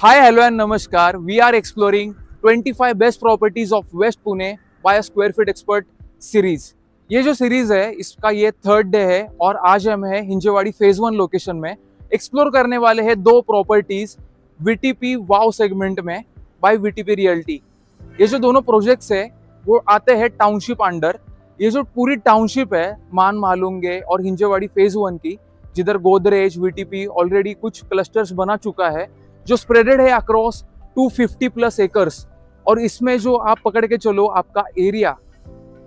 Hi, hello and namaskar. We are exploring 25 best properties of West Pune by a Square Feet Expert series. ये जो series है इसका ये third day है और आज हम हैं हिंजेवाड़ी फेज 1 लोकेशन में एक्सप्लोर करने वाले हैं दो प्रॉपर्टीज वीटीपी वाव सेगमेंट में बाय वीटीपी रियल्टी। ये जो दोनों प्रोजेक्ट्स है वो आते हैं टाउनशिप अंडर। ये जो पूरी टाउनशिप है मान मालूंगे और हिंजेवाड़ी फेज 1 की, जिधर गोदरेज वीटीपी ऑलरेडी कुछ क्लस्टर्स बना चुका है जो स्प्रेडेड है अक्रॉस 250 प्लस एकर्स। और इसमें जो आप पकड़ के चलो आपका एरिया,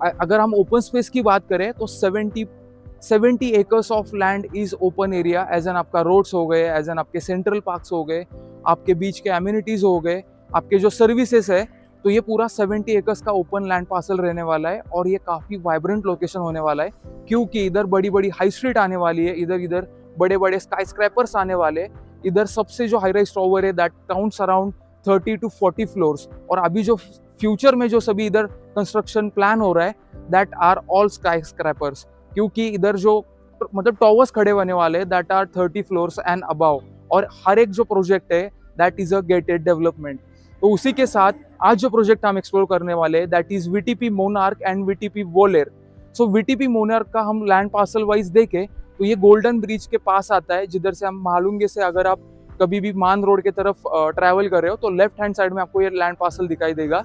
अगर हम ओपन स्पेस की बात करें तो 70 acres of land is open area, as an आपका रोड्स हो गए, एज एन आपके सेंट्रल पार्क्स हो गए, आपके बीच के एम्यूनिटीज हो गए, आपके जो सर्विसेज है, तो ये पूरा 70 एकर्स का ओपन लैंड पार्सल रहने वाला है। और ये काफी वाइब्रेंट लोकेशन होने वाला है क्योंकि इधर बड़ी बड़ी हाई स्ट्रीट आने वाली है, इधर बड़े बड़े स्काई स्क्रैपर्स आने वाले। इधर सबसे जो हाई राइज टावर है that counts around 30 to 40 floors. और अभी जो फ्यूचर में जो सभी इधर कंस्ट्रक्शन प्लान हो रहा है that are all skyscrapers, क्योंकि इधर जो मतलब टावर्स खड़े होने वाले हैं that are 30 floors and above. और हर एक जो प्रोजेक्ट है that is a gated development. तो उसी के साथ आज जो प्रोजेक्ट हम एक्सप्लोर करने वाले हैं that is VTP Monarch and VTP Volare. So VTP Monarch का हम लैंड पार्सल वाइज देखें तो ये गोल्डन ब्रिज के पास आता है, जिधर से हम मालूंगे से अगर आप कभी भी मान रोड के तरफ ट्रैवल कर रहे हो तो लेफ्ट हैंड साइड में आपको ये लैंड पार्सल दिखाई देगा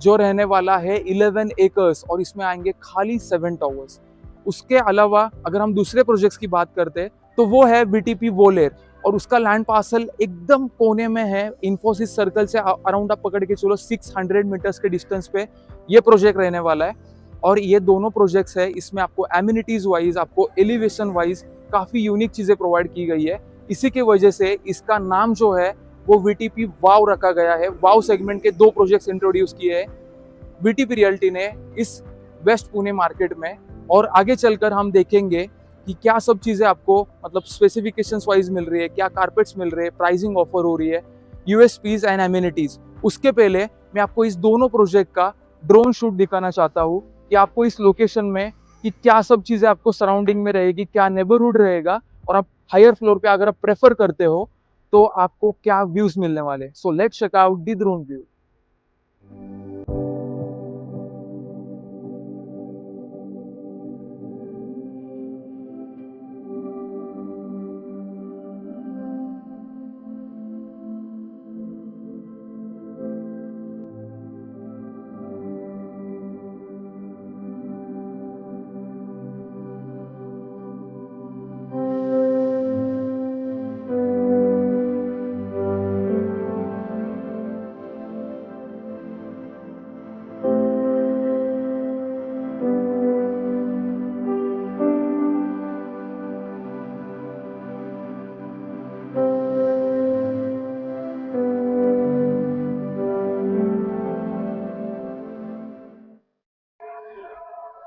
जो रहने वाला है 11 एकर्स और इसमें आएंगे खाली 7 टावर्स। उसके अलावा अगर हम दूसरे प्रोजेक्ट्स की बात करते हैं तो वो है वीटीपी वोलेर और उसका लैंड पार्सल एकदम कोने में है। इन्फोसिस सर्कल से अराउंड आप पकड़ के चलो 600 मीटर्स के डिस्टेंस पे ये प्रोजेक्ट रहने वाला है। और ये दोनों प्रोजेक्ट्स है, इसमें आपको एम्यूनिटीज वाइज, आपको एलिवेशन वाइज काफी यूनिक चीजें प्रोवाइड की गई है। इसी के वजह से इसका नाम जो है वो वीटीपी वाव रखा गया है। वाव सेगमेंट के दो प्रोजेक्ट्स इंट्रोड्यूस किए हैं वीटीपी रियल्टी ने इस वेस्ट पुणे मार्केट में। और आगे चलकर हम देखेंगे कि क्या सब चीजें आपको मतलब स्पेसिफिकेशंस वाइज मिल रही है, क्या कारपेट्स मिल रहे हैं, प्राइसिंग ऑफर हो रही है, यूएसपीज एंड एम्यूनिटीज। उसके पहले मैं आपको इस दोनों प्रोजेक्ट का ड्रोन शूट दिखाना चाहता हूँ कि आपको इस लोकेशन में कि क्या सब चीजें आपको सराउंडिंग में रहेगी, क्या नेबरहुड रहेगा, और आप हायर फ्लोर पे अगर आप प्रेफर करते हो तो आपको क्या व्यूज मिलने वाले। So let's check out the drone view.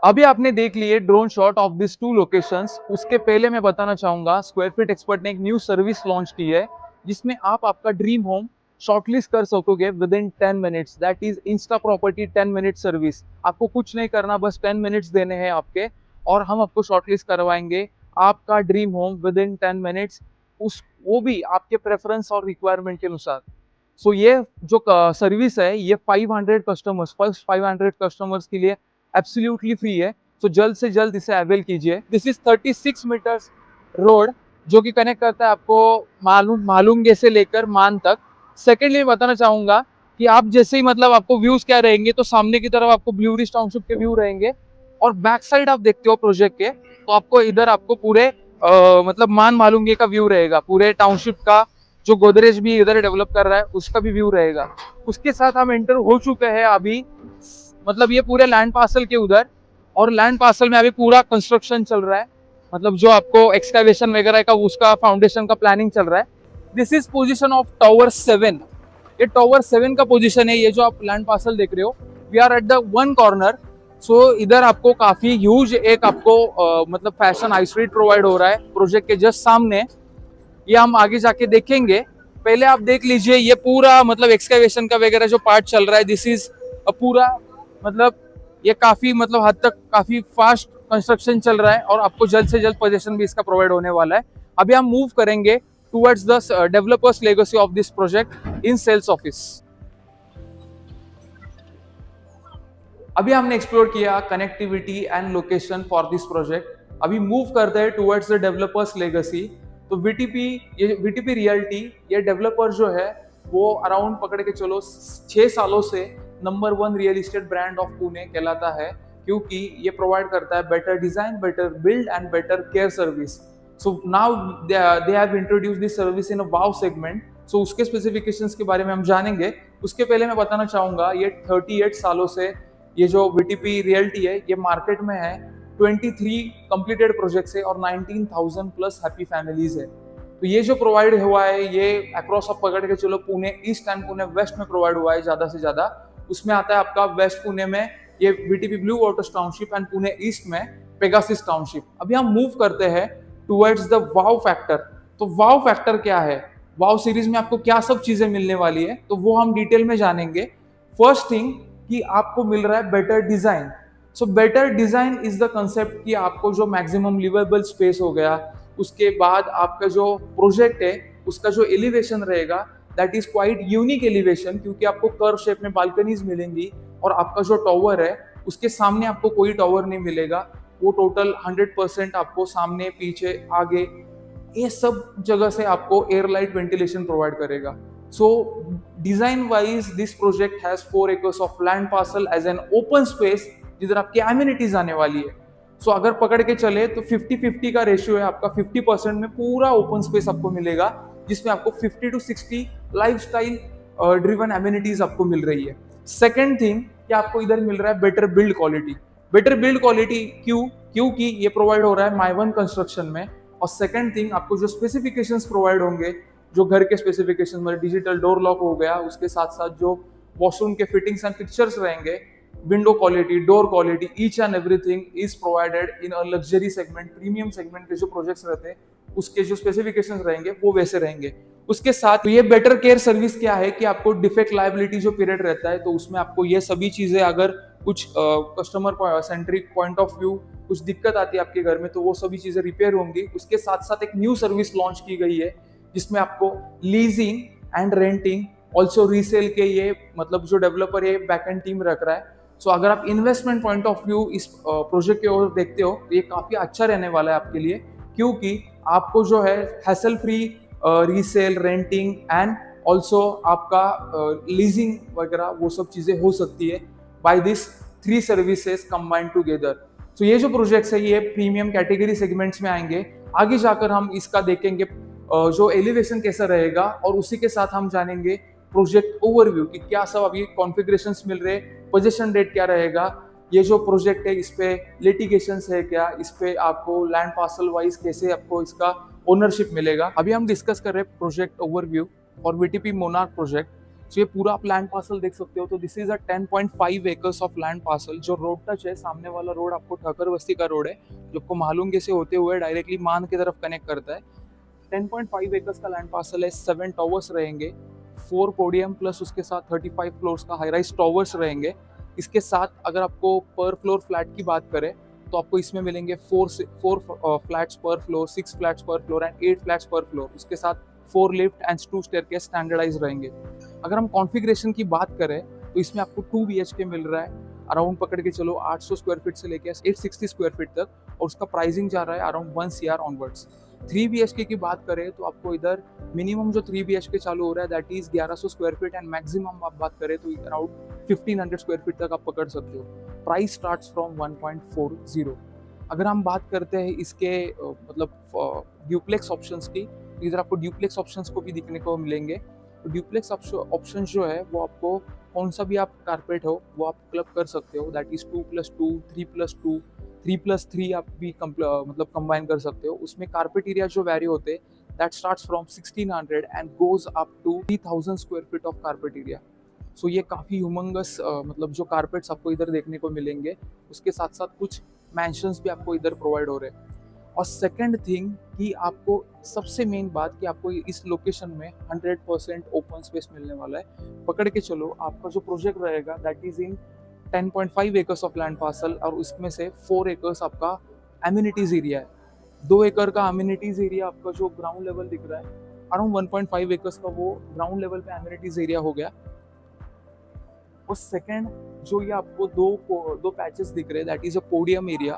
अभी आपने देख लिए drone shot of this two locations. उसके पहले मैं बताना चाहूंगा स्क्वायर फीट एक्सपर्ट ने एक न्यू सर्विस लॉन्च की है जिसमें आप आपका ड्रीम होम शॉर्टलिस्ट कर सकोगे with in 10 minutes. That is Insta property 10 minute service. आपको कुछ नहीं करना, बस 10 मिनट्स देने हैं आपके और हम आपको शॉर्टलिस्ट करवाएंगे आपका dream home with in 10 minutes, उस वो भी आपके प्रेफरेंस और रिक्वायरमेंट के अनुसार। सो ये जो सर्विस है ये 500 कस्टमर्स, फर्स्ट 500 कस्टमर्स के लिए एब्सोल्युटली फ्री है। तो जल्द से जल्द इसे अवेल कीजिए। दिस इज 36 मीटर्स रोड जो कि कनेक्ट करता है आपको मालूंगे से लेकर मान तक। सेकेंडली मैं बताना चाहूंगा कि आप जैसे ही मतलब आपको व्यूज क्या रहेंगे तो सामने की तरफ आपको ब्लू रिज टाउनशिप के व्यू रहेंगे और बैक साइड आप देखते हो प्रोजेक्ट के तो आपको इधर आपको पूरे मतलब मान मालूंगे का व्यू रहेगा, पूरे टाउनशिप का जो गोदरेज भी इधर डेवलप कर रहा है उसका भी व्यू रहेगा। उसके साथ हम एंटर हो चुके हैं अभी मतलब ये पूरे लैंड पार्सल के उधर, और लैंड पार्सल में अभी पूरा कंस्ट्रक्शन चल रहा है, मतलब जो आपको एक्सकैवेशन वगैरह का उसका फाउंडेशन का प्लानिंग चल रहा है। This is position of tower 7। ये टावर 7 का पोजीशन है। ये जो आप लैंड पार्सल देख रहे हो we are at the one corner. So इधर आपको काफी ह्यूज एक आपको मतलब फैशन हाई स्ट्रीट प्रोवाइड हो रहा है प्रोजेक्ट के जस्ट सामने। ये हम आगे जाके देखेंगे। पहले आप देख लीजिए ये पूरा मतलब एक्सकैवेशन का वगैरह जो पार्ट चल रहा है। दिस इज पूरा मतलब ये काफी मतलब हद तक काफी फास्ट कंस्ट्रक्शन चल रहा है और आपको जल्द से जल्द पोजीशन भी इसका प्रोवाइड होने वाला है। अभी हम मूव करेंगे towards the developer's legacy of this project in sales office. अभी हमने एक्सप्लोर किया connectivity and location for this project. अभी मूव करते हैं टुवर्ड्स द डेवलपर्स लेगेसी। तो वीटीपी रियल्टी ये डेवलपर जो है वो अराउंड पकड़ के चलो 6 सालों से number 1 real estate brand of Pune कहलाता है, क्योंकि ये प्रोवाइड करता है better design, better build and better care service. So now they have introduce this service in a wow segment. So उसके स्पेसिफिकेशंस के बारे में हम जानेंगे। उसके पहले मैं बताना चाहूंगा ये 38 सालों से ये जो वीटीपी रियल्टी है ये मार्केट में है। 23 कंप्लीटेड प्रोजेक्ट्स है और 19,000 प्लस हैप्पी फैमिलीज है। तो ये जो प्रोवाइड हुआ है ये अक्रॉस आप पकड़ के चलो Pune east and Pune west में प्रोवाइड हुआ है ज्यादा से ज्यादा। उसमें आता है आपका वेस्ट पुणे में ये VTP blue waters township and Pune east में पेगासिस टाउनशिप। अभी हम मूव करते हैं टुवर्ड्स द वाव फैक्टर। तो वाव फैक्टर क्या है, वाव सीरीज में आपको क्या सब चीजें मिलने वाली है, तो वो हम डिटेल में जानेंगे। फर्स्ट थिंग कि आपको मिल रहा है better design. So better design is the concept कि आपको जो मैक्सिमम लिवेबल स्पेस हो गया, उसके बाद आपका जो प्रोजेक्ट है उसका जो एलिवेशन रहेगा that is quite unique elevation, क्योंकि आपको कर्व शेप में बालकनीज मिलेंगी और आपका जो टॉवर है उसके सामने आपको कोई टॉवर नहीं मिलेगा। वो टोटल 100% आपको सामने पीछे आगे ये सब जगह से आपको एयरलाइट वेंटिलेशन प्रोवाइड करेगा। So design wise this project has 4 acres of land parcel as an open space जिधर आपकी amenities आने वाली है। So अगर पकड़ के चले तो 50-50 का रेशियो है आपका। 50% में पूरा ओपन स्पेस आपको मिलेगा जिसमें आपको 50 to 60 लाइफस्टाइल ड्रिवन एमिनिटीज आपको मिल रही है। सेकेंड थिंग कि आपको इधर मिल रहा है better build quality. Better build quality क्योंकि ये प्रोवाइड हो रहा है माइवन कंस्ट्रक्शन में। और सेकेंड थिंग आपको जो स्पेसिफिकेशंस प्रोवाइड होंगे, जो घर के स्पेसिफिकेशन मतलब डिजिटल डोर लॉक हो गया, उसके साथ साथ जो वॉशरूम के फिटिंग्स एंड फिक्चर्स रहेंगे, window quality, door quality, each and everything is provided in a luxury segment. Premium segment के जो प्रोजेक्ट्स रहते हैं उसके जो स्पेसिफिकेशंस रहेंगे वो वैसे रहेंगे। उसके साथ तो ये बेटर केयर सर्विस क्या है कि आपको डिफेक्ट लायबिलिटी जो पीरियड रहता है तो उसमें आपको ये सभी चीजें, अगर कुछ customer centric point of view कुछ दिक्कत आती है आपके घर में तो वो सभी चीजें रिपेयर होंगी। उसके साथ साथ एक न्यू सर्विस लॉन्च की गई है जिसमें आपको leasing and renting also resale के ये मतलब जो डेवलपर ये बैकएंड टीम रख रहा है। सो अगर आप इन्वेस्टमेंट पॉइंट ऑफ व्यू इस प्रोजेक्ट की ओर देखते हो तो ये काफी अच्छा रहने वाला है आपके लिए, क्योंकि आपको जो है hassle free resale, renting and also आपका लीजिंग वगैरह वो सब चीजें हो सकती है by this 3 services combined together. तो ये जो प्रोजेक्ट्स है ये प्रीमियम कैटेगरी सेगमेंट्स में आएंगे। आगे जाकर हम इसका देखेंगे जो एलिवेशन कैसा रहेगा और उसी के साथ हम जानेंगे प्रोजेक्ट ओवरव्यू कि क्या सब अभी कॉन्फ़िगरेशंस मिल रहे, पोजीशन रेट क्या रहेगा, ये जो प्रोजेक्ट है इस पे लिटिगेशंस है क्या, इस पे आपको लैंड पार्सल वाइज कैसे आपको इसका ओनरशिप मिलेगा। अभी हम डिस्कस कर रहे हैं प्रोजेक्ट ओवरव्यू और वीटीपी मोनार्क प्रोजेक्ट। तो ये पूरा आप लैंड पार्सल देख सकते हो। तो this is a 10.5 acres of land parcel. जो रोड टच है, सामने वाला रोड आपको ठकर बस्ती का रोड है जो आपको मालूम से होते हुए डायरेक्टली मान की तरफ कनेक्ट करता है। 10.5 एकर्स का लैंड पार्सल है। 7 टॉवर्स रहेंगे, 4 पोडियम प्लस उसके साथ 35 फ्लोर्स का हाई राइज टॉवर्स रहेंगे। इसके साथ अगर आपको पर फ्लोर फ्लैट की बात करें तो आपको इसमें मिलेंगे 4 फ्लैट्स पर फ्लोर, 6 फ्लैट्स पर फ्लोर एंड 8 फ्लैट्स पर फ्लोर। उसके साथ 4 लिफ्ट एंड 2 स्टेयरकेस स्टैंडर्डाइज रहेंगे। अगर हम कॉन्फ़िगरेशन की बात करें तो इसमें आपको 2 BHK मिल रहा है, अराउंड पकड़ के चलो 800 स्क्वायर फीट से लेकर 860 स्क्वायर फीट तक, और उसका प्राइसिंग जा रहा है अराउंड 1 CR ऑनवर्ड्स। 3 BHK की बात करें तो आपको इधर मिनिमम जो 3 BHK चालू हो रहा है that is 1100 square feet and maximum आप बात करें तो अराउंड 1500 स्क्वायर फीट तक आप पकड़ सकते हो। Price starts from 1.40। अगर हम बात करते हैं इसके मतलब ड्यूप्लेक्स ऑप्शंस की, इधर आपको ड्यूप्लेक्स ऑप्शंस को भी दिखने को मिलेंगे। तो ड्यूप्लेक्स ऑप्शन जो है वो आपको कौन सा भी आप कारपेट हो वो आप क्लब कर सकते हो, दैट इज 2+2, 3+2, 3+3 आप भी मतलब कंबाइन कर सकते हो। उसमें कारपेट एरिया जो वैरी होते हैं that starts from 1600 and goes up to 3000 square feet of carpet area. So ये काफ़ी ह्यूमंगस मतलब जो कारपेट्स आपको इधर देखने को मिलेंगे। उसके साथ साथ कुछ मैंशंस भी आपको इधर प्रोवाइड हो रहे हैं। और सेकंड थिंग कि आपको सबसे मेन बात कि आपको इस लोकेशन में 100% ओपन स्पेस मिलने वाला है। पकड़ के चलो आपका जो प्रोजेक्ट रहेगा that is in 10.5 acres of land parcel और उसमें से 4 एकर्स आपका एमिनिटीज एरिया है। 2 एकड़ का एमिनिटीज एरिया आपका जो ग्राउंड लेवल दिख रहा है अराउंड 1.5 एकर्स का वो ग्राउंड लेवल पे एमिनिटीज एरिया हो गया। और सेकंड जो ये आपको दो पैचेस दिख रहे हैं, that is a podium area.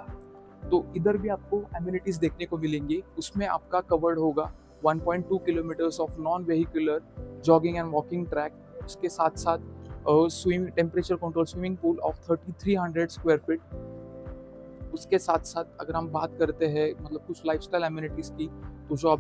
तो इधर भी आपको एमिनिटीज देखने को मिलेंगी। उसमें आपका कवर्ड होगा 1.2 kilometres of non vehicular jogging and walking track. उसके साथ साथ swimming temperature control swimming pool of 3300 square feet. उसके साथ साथ अगर हम बात करते हैं मतलब कुछ लाइफस्टाइल एमिनिटीज की, तो जो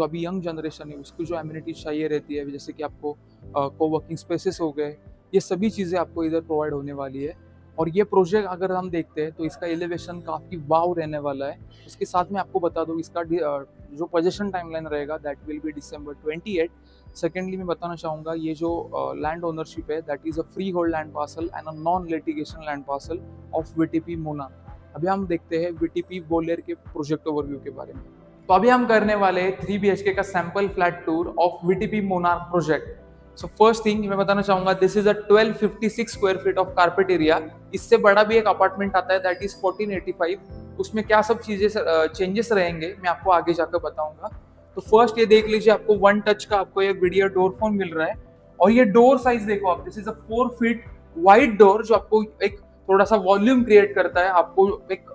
अभी यंग जनरेशन है उसको जो एमिनिटीज चाहिए रहती है, जैसे कि आपको कोवर्किंग स्पेसेस हो गए, ये सभी चीज़ें आपको इधर प्रोवाइड होने वाली है। और ये प्रोजेक्ट अगर हम देखते हैं तो इसका एलिवेशन काफ़ी वाव रहने वाला है। उसके साथ में आपको बता दूँ इसका जो पोजेशन टाइमलाइन रहेगा that will be December 28। Secondly मैं बताना चाहूँगा ये जो लैंड ओनरशिप है that is a free hold land parcel and a non litigation land parcel of VTP monarch. अभी हम देखते हैं VTP बोलेर के प्रोजेक्ट ओवरव्यू के बारे में। तो अभी हम करने वाले 3 BHK का sample flat tour of VTP monarch project. So first thing मैं बताना चाहूंगा, this is a 1256 square feet of carpet area. इससे बड़ा भी एक अपार्टमेंट आता है दैट इज 1485। उसमें क्या सब चीजें चेंजेस रहेंगे मैं आपको आगे जाकर बताऊंगा। तो फर्स्ट ये देख लीजिए, आपको 1 टच का आपको ये वीडियो डोर फोन मिल रहा है। और ये डोर साइज देखो आप, this is a 4 feet wide door जो आपको एक थोड़ा सा वॉल्यूम क्रिएट करता है, आपको एक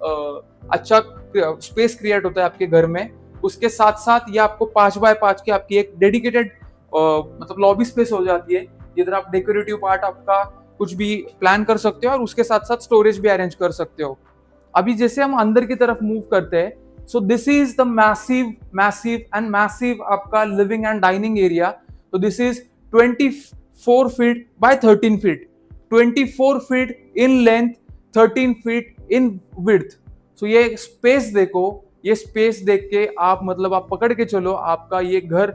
अच्छा स्पेस क्रिएट होता है आपके घर में। उसके साथ साथ ये आपको 5x5 की आपकी एक डेडिकेटेड मतलब लॉबी स्पेस हो जाती है, जिधर आप डेकोरेटिव पार्ट आपका कुछ भी प्लान कर सकते हो और उसके साथ साथ स्टोरेज भी अरेंज कर सकते हो। अभी जैसे हम अंदर की तरफ मूव करते हैं, so this is the massive आपका लिविंग एंड डाइनिंग एरिया। तो this is 24 feet by 13 feet, 24 feet in length, 13 feet in width. So ये स्पेस देखो, ये स्पेस देख के आप मतलब आप पकड़ के चलो, आपका ये घर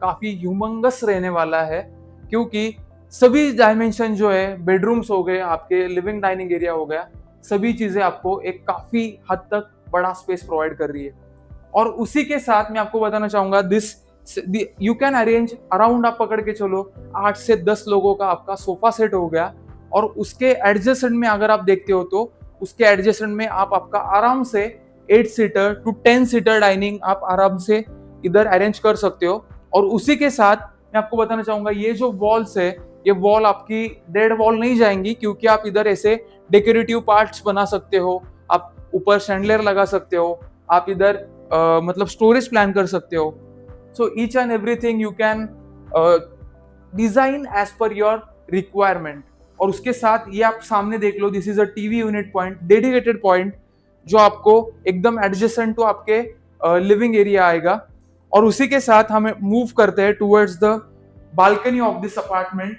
काफी ह्यूमंगस रहने वाला है, क्योंकि सभी डायमेंशन जो है, बेडरूम्स हो गए, आपके लिविंग डाइनिंग एरिया हो गया, सभी चीजें आपको एक काफी हद तक बड़ा स्पेस प्रोवाइड कर रही है। और उसी के साथ मैं आपको बताना चाहूंगा, this you can arrange around, आप पकड़ के चलो 8 से 10 लोगों का आपका सोफा सेट हो गया। और उसके एडजस्टेंट में अगर आप देखते हो तो उसके एडजस्टेंट में आप आपका आराम से 8 सीटर टू 10 सीटर डाइनिंग आप आराम से इधर अरेंज कर सकते हो। और उसी के साथ मैं आपको बताना चाहूंगा, ये जो वॉल्स है, ये वॉल आपकी डेड वॉल नहीं जाएंगी, क्योंकि आप इधर ऐसे डेकोरेटिव पार्ट्स बना सकते हो, आप ऊपर शैंडलियर लगा सकते हो, आप इधर मतलब स्टोरेज प्लान कर सकते हो। So each and everything you can design as per your requirement. और उसके साथ ये आप सामने देख लो, this is a TV unit point, dedicated point, जो आपको एकदम एडजेसेंट टू आपके लिविंग एरिया आएगा। और उसी के साथ हमें मूव करते हैं towards the balcony of this apartment.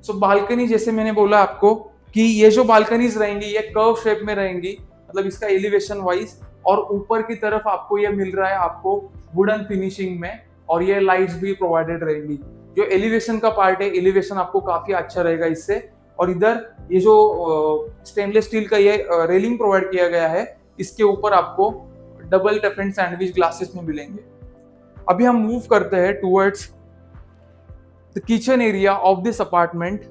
So balcony, जैसे मैंने बोला आपको कि ये जो बालकनीज रहेंगी ये कर्व शेप में रहेंगी, मतलब इसका एलिवेशन वाइज। और ऊपर की तरफ आपको ये मिल रहा है आपको वुडन फिनिशिंग में, और ये लाइट्स भी प्रोवाइडेड रहेंगी। जो एलिवेशन का पार्ट है, एलिवेशन आपको काफी अच्छा रहेगा इससे। और इधर ये जो स्टेनलेस स्टील का ये रेलिंग प्रोवाइड किया गया है, इसके ऊपर आपको डबल टफेंड सैंडविच ग्लासेस में मिलेंगे। अभी हम मूव करते हैं towards the kitchen area of this apartment.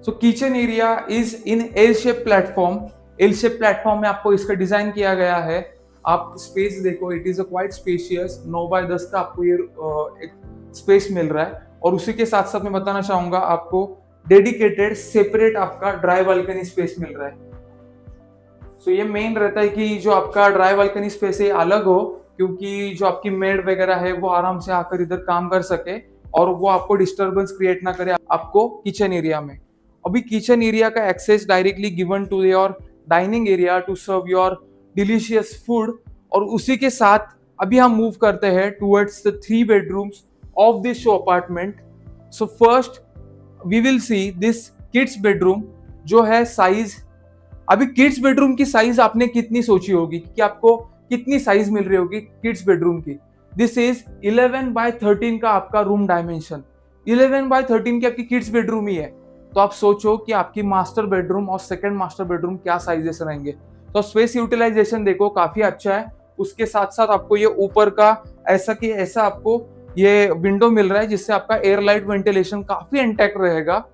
So kitchen area is in L shape platform. L shape platform में आपको इसका डिजाइन किया गया है। आप स्पेस देखो, it is a quite spacious, 9x10 का आपको ये एक स्पेस मिल रहा है। और उसी के साथ साथ मैं बताना चाहूंगा, आपको डेडिकेटेड सेपरेट आपका ड्राई बालकनी स्पेस मिल रहा है। सो ये मेन रहता है कि जो आपका ड्राई बालकनी स्पेस है अलग हो, क्योंकि जो आपकी मेड वगैरह है वो आराम से आकर इधर काम कर सके और वो आपको डिस्टर्बेंस क्रिएट ना करे आपको किचन एरिया में। अभी किचन एरिया का access directly given to your dining area to serve your delicious food. और उसी के साथ अभी हम मूव करते हैं towards the 3 bedrooms of this show apartment. So first we will see this kids bedroom, जो है साइज, अभी किड्स बेडरूम की साइज आपने कितनी सोची होगी कि आपको कितनी साइज मिल रही होगी किड्स बेडरूम की। दिस इज 11x13 का आपका रूम डायमेंशन, 11x13 की आपकी किड्स बेडरूम ही है। तो आप सोचो कि आपकी मास्टर बेडरूम और सेकंड मास्टर बेडरूम क्या साइजेस रहेंगे। तो स्पेस यूटिलाइजेशन देखो काफी अच्छा है। उसके साथ साथ आपको ये ऊपर का ऐसा कि ऐसा आपको ये विंडो मिल रहा है, जिससे आपका एयर लाइट वेंटिलेशन काफी इंटैक्ट रहेगा।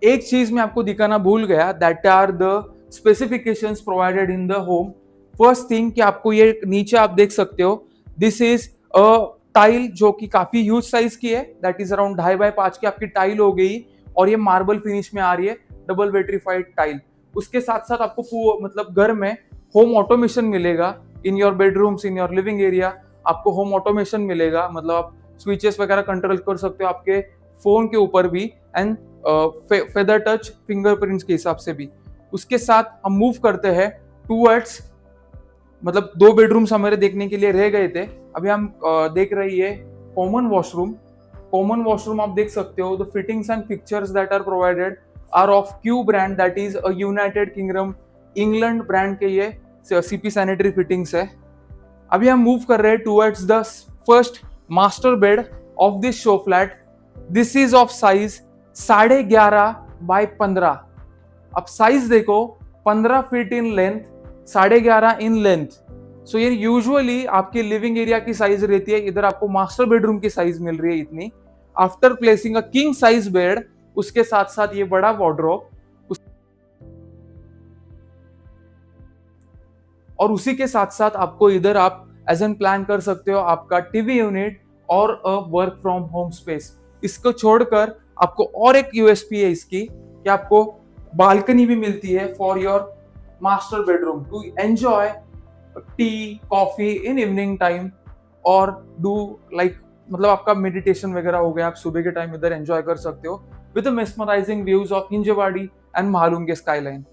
एक चीज मैं आपको दिखाना भूल गया, that are the specifications provided in the home. First thing कि आपको ये नीचे आप देख सकते हो, दिस इज अ टाइल जो कि काफी ह्यूज साइज की है, दैट इज अराउंड 2.5 बाय 5 की आपकी टाइल हो गई, और ये मार्बल फिनिश में आ रही है, डबल वेट्रीफाइड टाइल। उसके साथ साथ आपको मतलब घर में होम ऑटोमेशन मिलेगा, in your bedrooms, in your living area आपको होम ऑटोमेशन मिलेगा, मतलब आप स्विचेस वगैरह कंट्रोल कर सकते हो आपके फोन के ऊपर भी, एंड फेदर टच फिंगरप्रिंट्स के हिसाब से भी। उसके साथ हम मूव करते हैं टूवर्ड्स, मतलब 2 बेडरूम्स हमारे देखने के लिए रह गए थे, अभी हम देख रही है कॉमन वॉशरूम। कॉमन वॉशरूम आप देख सकते हो, the fittings and pictures that are provided are of Q brand, that is a United Kingdom England brand के ये सीपी सैनिटरी फिटिंग्स है। अभी हम मूव कर रहे हैं towards the first master bed of this show flat. This is of size 11.5 by 15। अब size देखो, 15 feet in length, 11.5 in length. So ये यूजुअली आपकी लिविंग एरिया की साइज रहती है, इधर आपको मास्टर बेडरूम की साइज मिल रही है इतनी। After placing a king size bed, उसके साथ साथ ये बड़ा वार्डरोब, और उसी के साथ साथ आपको इधर आप एज एन प्लान कर सकते हो आपका टीवी यूनिट और a work from home space. इसको छोड़कर आपको और एक यूएसपी है इसकी, कि आपको बालकनी भी मिलती है for your master bedroom to enjoy tea coffee in evening time, और डू लाइक मतलब आपका मेडिटेशन वगैरह हो गया, आप सुबह के टाइम इधर एंजॉय कर सकते हो with mesmerising views of Hinjewadi and Mahalunge के स्काईलाइन।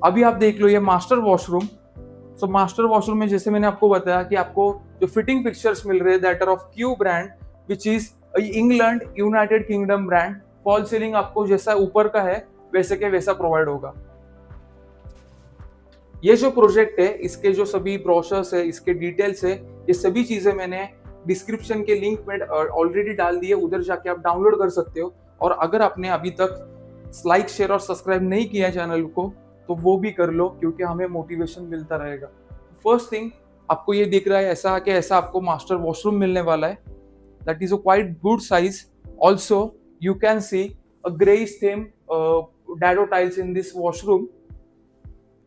अभी आप देख लो ये master washroom. So master washroom में जैसे मैंने आपको बताया कि आपको जो फिटिंग फिक्चर्स मिल रहे हैं that are of Q brand, which is England United Kingdom brand. Fall ceiling आपको जैसा ऊपर का है वैसे के वैसा प्रोवाइड होगा। ये जो प्रोजेक्ट है, इसके जो सभी ब्रोशर्स है, इसके डिटेल्स है, ये सभी चीजें मैंने डिस्क्रिप्शन के लिंक में ऑलरेडी डाल दी है, उधर जाके आप डाउनलोड कर सकते हो। और अगर आपने अभी तक लाइक शेयर और सब्सक्राइब नहीं किया है चैनल को, तो वो भी कर लो, क्योंकि हमें मोटिवेशन मिलता रहेगा। फर्स्ट थिंग, आपको ये दिख रहा है ऐसा कि ऐसा आपको मास्टर वॉशरूम मिलने वाला है, that is a quite good size. Also you can see a greyish theme dado tiles in this washroom.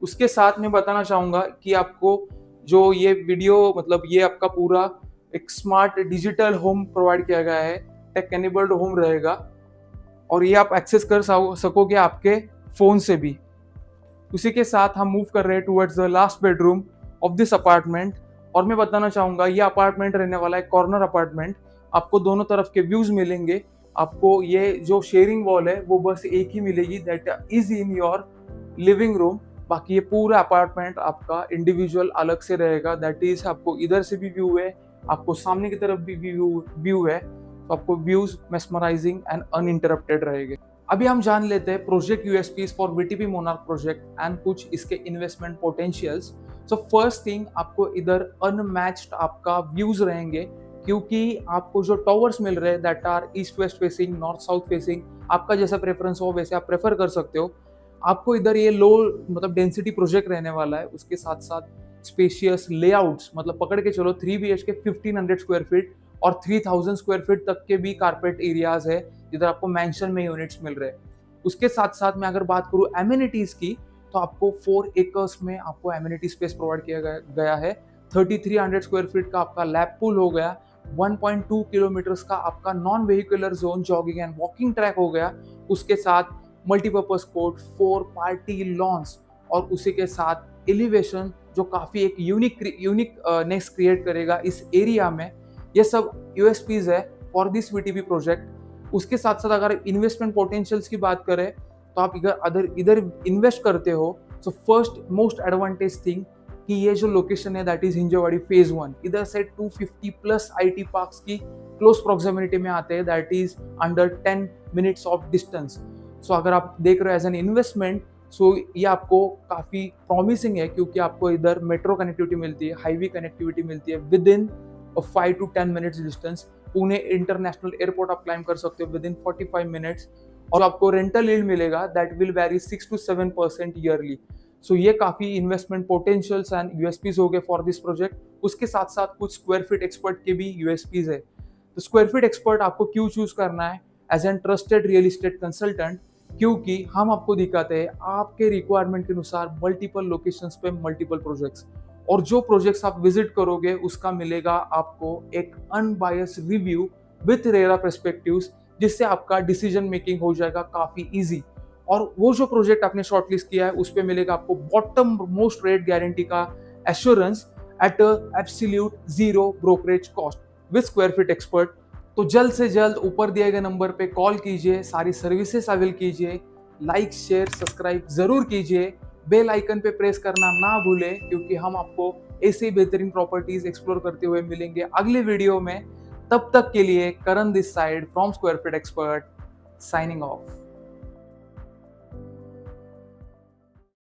उसके साथ मैं बताना चाहूंगा कि आपको जो ये वीडियो, मतलब ये आपका पूरा एक स्मार्ट डिजिटल होम प्रोवाइड किया गया है, टेक एनेबल्ड होम रहेगा, और ये आप एक्सेस कर सकोगे आपके फोन से भी। उसी के साथ हम मूव कर रहे हैं towards the last bedroom of this apartment. और मैं बताना चाहूंगा ये अपार्टमेंट रहने वाला है कॉर्नर अपार्टमेंट, आपको दोनों तरफ के व्यूज मिलेंगे। आपको ये जो शेयरिंग वॉल है वो बस एक ही मिलेगी, that is in your living room. बाकी ये पूरा अपार्टमेंट आपका इंडिविजुअल अलग से रहेगा, दैट इज आपको इधर से भी व्यू है, आपको सामने की तरफ भी व्यू है, तो आपको व्यूज मेस्मराइजिंग एंड अनइंटरप्टेड रहेंगे। अभी हम जान लेते हैं project USPs for VTP monarch project and कुछ इसके investment potentials. So first thing, आपको इधर अनमैच्ड आपका व्यूज रहेंगे, क्योंकि आपको जो टावर्स मिल रहे हैं that are east west facing, north south facing, आपका जैसा प्रेफरेंस हो वैसे आप प्रेफर कर सकते हो। आपको इधर ये लो मतलब डेंसिटी प्रोजेक्ट रहने वाला है, उसके साथ साथ स्पेशियस लेआउट्स, मतलब पकड़ के चलो 3 BHK 1500 स्क्वायर फीट और 3000 स्क्वायर फीट तक के भी कारपेट एरियाज है, जिधर आपको मैंशन में यूनिट्स मिल रहे हैं। उसके साथ साथ मैं अगर बात करूँ एमिनिटीज की, तो आपको 4 एकर्स में आपको एमिनिटी स्पेस प्रोवाइड किया गया है। 3300 स्क्वायर फीट का आपका लैब पूल हो गया, 1.2 किलोमीटर्स का आपका non vehicular zone, jogging and walking track हो गया, उसके साथ मल्टीपर्पज कोर्ट, 4 पार्टी लॉन्स, और उसी के साथ एलिवेशन जो काफी एक यूनिकनेस क्रिएट करेगा इस एरिया में। ये सब यूएसपीज है फॉर दिस वीटीपी प्रोजेक्ट। उसके साथ साथ अगर इन्वेस्टमेंट पोटेंशियल्स की बात करें, तो आप इधर इन्वेस्ट करते हो, so first most advantage thing कि ये जो लोकेशन है दैट इज हिंजेवाड़ी फेज 1, इधर से 250 प्लस आईटी पार्क्स की क्लोज प्रोक्सिमिटी में आते हैं, that is under 10 minutes of distance. So अगर आप देख रहे हो एज एन इन्वेस्टमेंट, सो ये आपको काफ़ी प्रॉमिसिंग है, क्योंकि आपको इधर मेट्रो कनेक्टिविटी मिलती है, हाईवे कनेक्टिविटी मिलती है within 5 to 10 minutes distance. Pune international airport आप क्लाइम कर सकते हो विद इन 45 मिनट्स, और आपको रेंटल यील्ड मिलेगा that will vary 6 to 7% yearly. So ये काफ़ी इन्वेस्टमेंट पोटेंशियल्स एंड यूएसपीज हो गए फॉर दिस प्रोजेक्ट। उसके साथ साथ कुछ स्क्वायर फीट एक्सपर्ट के भी यूएसपीज है। तो स्क्वायर फीट एक्सपर्ट आपको क्यों चूज करना है as an trusted real estate consultant, क्योंकि हम आपको दिखाते हैं आपके रिक्वायरमेंट के अनुसार मल्टीपल लोकेशंस पे मल्टीपल प्रोजेक्ट्स, और जो प्रोजेक्ट्स आप विजिट करोगे उसका मिलेगा आपको एक unbiased review with RERA perspectives, जिससे आपका डिसीजन मेकिंग हो जाएगा काफी इजी। और वो जो प्रोजेक्ट आपने शॉर्टलिस्ट किया है उस पे मिलेगा आपको बॉटम मोस्ट रेट गारंटी का assurance at absolute zero brokerage cost with square feet expert. तो जल्द से जल्द ऊपर दिए गए नंबर पे कॉल कीजिए, सारी सर्विसेज अवेल कीजिए, लाइक शेयर सब्सक्राइब जरूर कीजिए, बेल आइकन पे प्रेस करना ना भूलें, क्योंकि हम आपको ऐसे ही बेहतरीन प्रॉपर्टीज एक्सप्लोर करते हुए मिलेंगे अगले वीडियो में। तब तक के लिए Karan this side from square feet expert signing of.